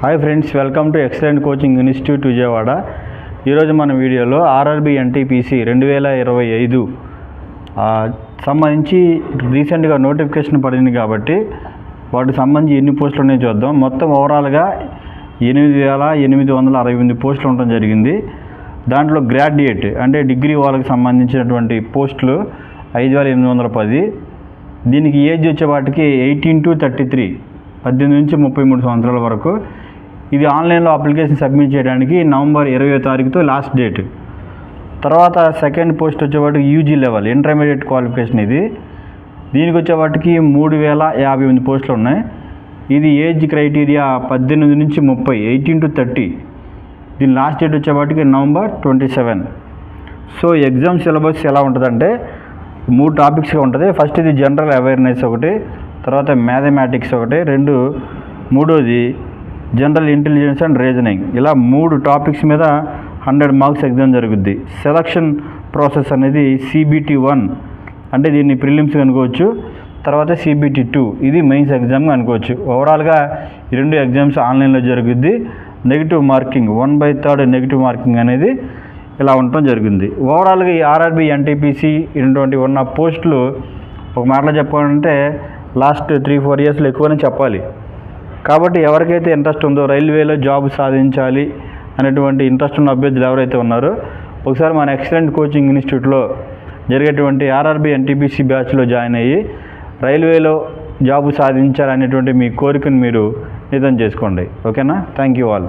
Hi friends, welcome to excellent coaching institute Vijayawada. ఈరోజు మన వీడియోలో ఆర్ఆర్బీ ఎన్టీపీసీ 2025 సంబంధించి రీసెంట్గా నోటిఫికేషన్ పడింది కాబట్టి వాటికి సంబంధించి ఎన్ని పోస్టులు ఉన్నాయో చూద్దాం. మొత్తం ఓవరాల్గా 8,868 పోస్టులు ఉండడం జరిగింది. దాంట్లో గ్రాడ్యుయేట్ అంటే డిగ్రీ వాళ్ళకి సంబంధించినటువంటి పోస్టులు 5,810. దీనికి ఏజ్ వచ్చే వాటికి 18 to 33, 18 నుంచి 33 సంవత్సరాల వరకు. ఇది ఆన్లైన్లో అప్లికేషన్ సబ్మిట్ చేయడానికి నవంబర్ 20వ తారీఖుతో లాస్ట్ డేట్. తర్వాత సెకండ్ పోస్ట్ వచ్చేవాటికి యూజీ లెవెల్ ఇంటర్మీడియట్ క్వాలిఫికేషన్. దీనికి వచ్చేవాటికి 3,058 పోస్టులు ఉన్నాయి. ఇది ఏజ్ క్రైటీరియా 18 నుంచి 30, 18 to 30. దీని లాస్ట్ డేట్ వచ్చేవాటికి నవంబర్ 27. సో ఎగ్జామ్ సిలబస్ ఎలా ఉంటుందంటే 3 టాపిక్స్గా ఉంటుంది. ఫస్ట్ ఇది జనరల్ అవేర్నెస్ ఒకటి, తర్వాత మ్యాథమెటిక్స్ ఒకటి, మూడోది జనరల్ ఇంటెలిజెన్స్ అండ్ రీజనింగ్. ఇలా 3 టాపిక్స్ మీద 100 మార్క్స్ ఎగ్జామ్ జరుగుద్ది. సెలక్షన్ ప్రాసెస్ అనేది CBT 1 అంటే దీన్ని ప్రిలిమ్స్ అనుకోవచ్చు, తర్వాత CBT 2 ఇది మెయిన్స్ ఎగ్జామ్గా అనుకోవచ్చు. ఓవరాల్గా ఈ 2 ఎగ్జామ్స్ ఆన్లైన్లో జరుగుద్ది. నెగిటివ్ మార్కింగ్ 1/3 నెగిటివ్ మార్కింగ్ అనేది ఇలా ఉండటం జరిగింది. ఓవరాల్గా ఈ ఆర్ఆర్బీ ఎన్టీపీసీ ఇటువంటి ఉన్న పోస్టులు ఒక మాటలో చెప్పాలంటే లాస్ట్ 3-4 ఇయర్స్లో ఎక్కువనే చెప్పాలి. కాబట్టి ఎవరికైతే ఇంట్రెస్ట్ ఉందో రైల్వేలో జాబ్ సాధించాలి అనేటువంటి ఇంట్రెస్ట్ ఉన్న అభ్యర్థులు ఎవరైతే ఉన్నారో ఒకసారి మన ఎక్సలెంట్ కోచింగ్ ఇన్స్టిట్యూట్లో జరిగేటువంటి ఆర్ఆర్బీ ఎన్టీపీసీ బ్యాచ్లో జాయిన్ అయ్యి రైల్వేలో జాబ్ సాధించాలనేటువంటి మీ కోరికను మీరు నిజం చేసుకోండి. ఓకేనా? Thank you all.